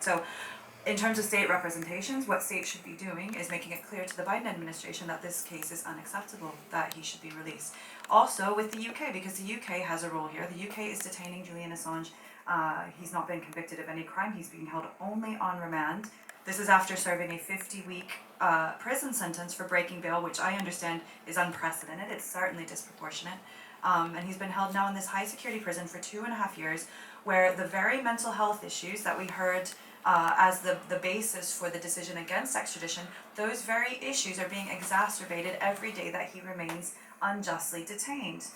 So in terms of state representations, what states should be doing is making it clear to the Biden administration that this case is unacceptable, that he should be released. Also with the UK, because the UK has a role here, the UK is detaining Julian Assange. He's not been convicted of any crime, he's being held only on remand. This is after serving a 50-week prison sentence for breaking bail, which I understand is unprecedented, it's certainly disproportionate. And he's been held now in this high security prison for 2.5 years, where the very mental health issues that we heard as the basis for the decision against extradition, those very issues are being exacerbated every day that he remains unjustly detained.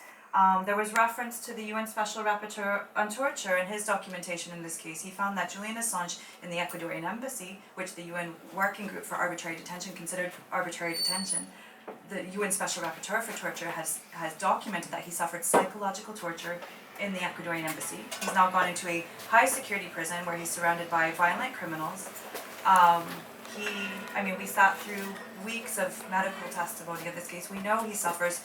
There was reference to the UN Special Rapporteur on Torture in his documentation in this case. He found that Julian Assange in the Ecuadorian embassy, which the UN Working Group for Arbitrary Detention considered arbitrary detention, the UN Special Rapporteur for Torture has documented that he suffered psychological torture in the Ecuadorian embassy. He's now gone into a high security prison where he's surrounded by violent criminals. We sat through weeks of medical testimony of this case. We know he suffers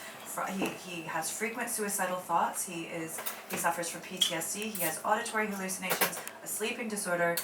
he has frequent suicidal thoughts, he suffers from PTSD, he has auditory hallucinations, a sleeping disorder,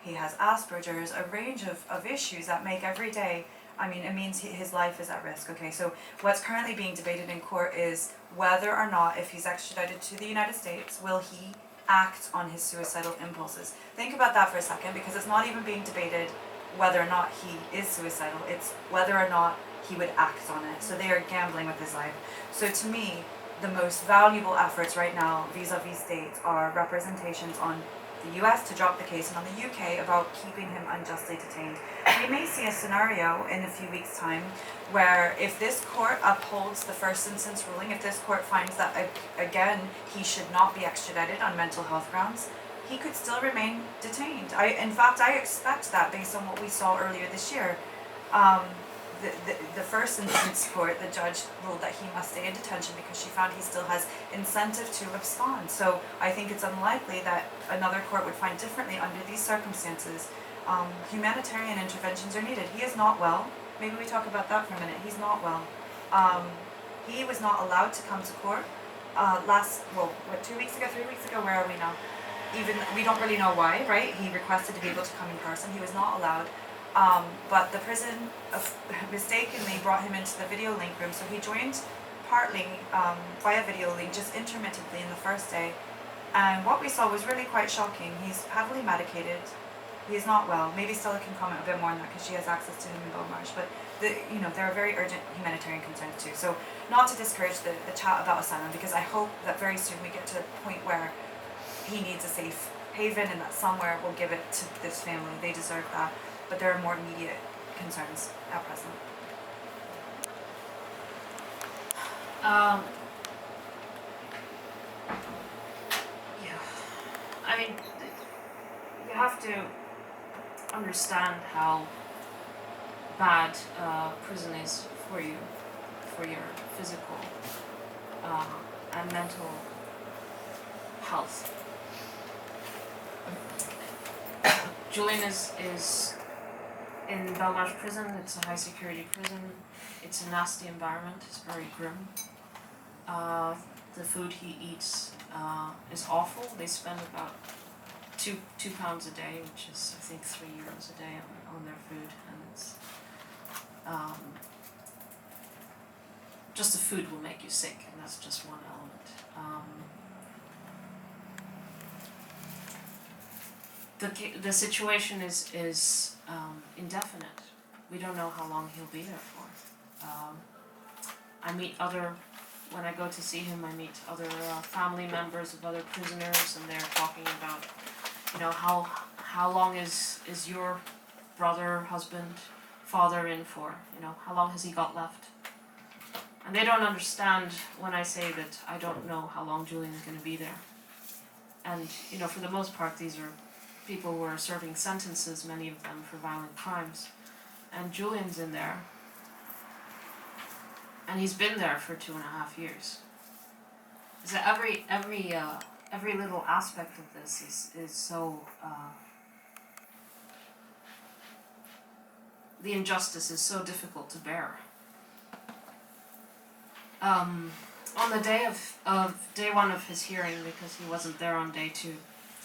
he has Asperger's, a range of issues that make every day, it means his life is at risk, okay? So what's currently being debated in court is whether or not, if he's extradited to the United States, will he act on his suicidal impulses? Think about that for a second, because it's not even being debated whether or not he is suicidal, it's whether or not he would act on it. So they are gambling with his life. So to me, the most valuable efforts right now vis-a-vis states are representations on the US to drop the case and on the UK about keeping him unjustly detained. We may see a scenario in a few weeks' time where if this court upholds the first instance ruling, if this court finds that, again, he should not be extradited on mental health grounds, he could still remain detained. In fact, I expect that based on what we saw earlier this year. The first instance court, the judge ruled that he must stay in detention because she found he still has incentive to abscond. So I think it's unlikely that another court would find differently under these circumstances. Humanitarian interventions are needed. He is not well. Maybe we talk about that for a minute. He's not well. He was not allowed to come to court 2 weeks ago, 3 weeks ago, where are we now? Even, we don't really know why, right? He requested to be able to come in person. He was not allowed. But the prison mistakenly brought him into the video link room, so he joined partly via video link, just intermittently in the first day. And what we saw was really quite shocking. He's heavily medicated. He is not well. Maybe Stella can comment a bit more on that because she has access to him in Beaumarsh. But there are very urgent humanitarian concerns too. So not to discourage the chat about asylum, because I hope that very soon we get to a point where he needs a safe haven and that somewhere will give it to this family. They deserve that. But there are more immediate concerns at present. You have to understand how bad prison is for you, for your physical and mental health. Julian is in Belmarsh prison. It's a high security prison. It's a nasty environment. It's very grim. The food he eats is awful. They spend about £2 a day, which is I think €3 a day on their food, and it's just the food will make you sick, and that's just one element. The situation is indefinite. We don't know how long he'll be there for. When I go to see him, I meet other family members of other prisoners, and they're talking about, how long is your brother, husband, father in for? How long has he got left? And they don't understand when I say that I don't know how long Julian's going to be there. And, for the most part, these are people who are serving sentences, many of them for violent crimes. And Julian's in there. And he's been there for 2.5 years. So every little aspect of this is so... the injustice is so difficult to bear. On the day of day one of his hearing, because he wasn't there on day 2,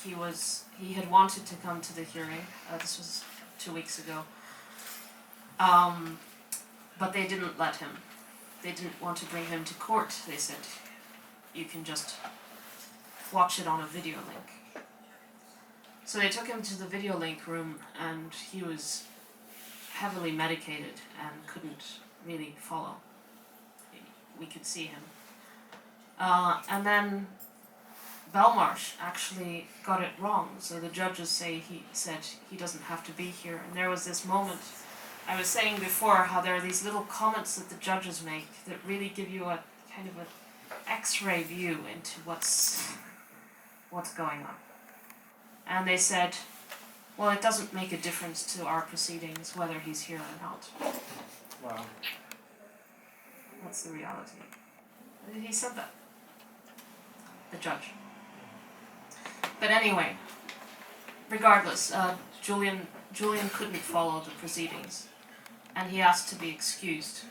he had wanted to come to the hearing. This was 2 weeks ago. But they didn't let him. They didn't want to bring him to court. They said, you can just watch it on a video link. So they took him to the video link room, and he was heavily medicated and couldn't really follow. We could see him. And then Belmarsh actually got it wrong. So the judges said he doesn't have to be here. And there was this moment, I was saying before how there are these little comments that the judges make that really give you a kind of an X-ray view into what's going on. And they said, well, it doesn't make a difference to our proceedings whether he's here or not. Wow. That's the reality. He said that. The judge. But anyway, regardless, Julian couldn't follow the proceedings, and he asked to be excused.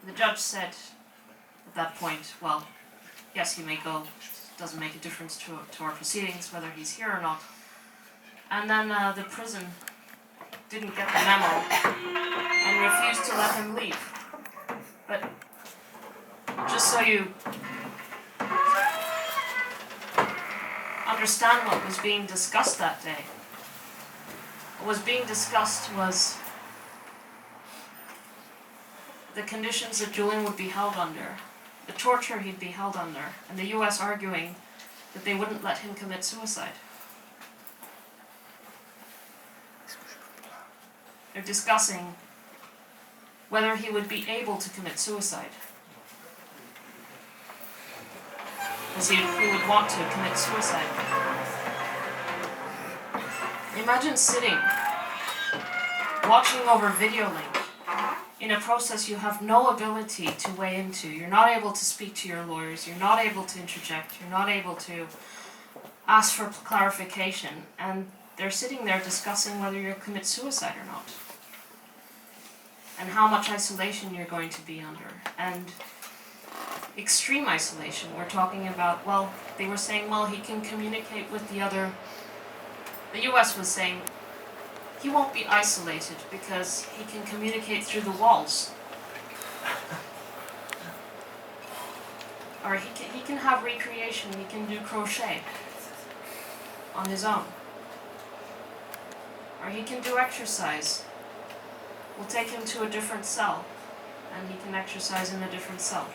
The judge said at that point, well, yes, he may go. Doesn't make a difference to our proceedings whether he's here or not. And then the prison didn't get the memo and refused to let him leave. But just so you understand what was being discussed that day, what was being discussed was the conditions that Julian would be held under, the torture he'd be held under, and the US arguing that they wouldn't let him commit suicide. They're discussing whether he would be able to commit suicide. Because he would want to commit suicide. Imagine sitting, watching over video link, in a process you have no ability to weigh into. You're not able to speak to your lawyers, you're not able to interject, you're not able to ask for clarification, and they're sitting there discussing whether you'll commit suicide or not. And how much isolation you're going to be under. And extreme isolation. We're talking about, well, they were saying, well, he can communicate with the other. The US was saying, he won't be isolated because he can communicate through the walls. Or he can have recreation, he can do crochet on his own. Or he can do exercise. We'll take him to a different cell, and he can exercise in a different cell.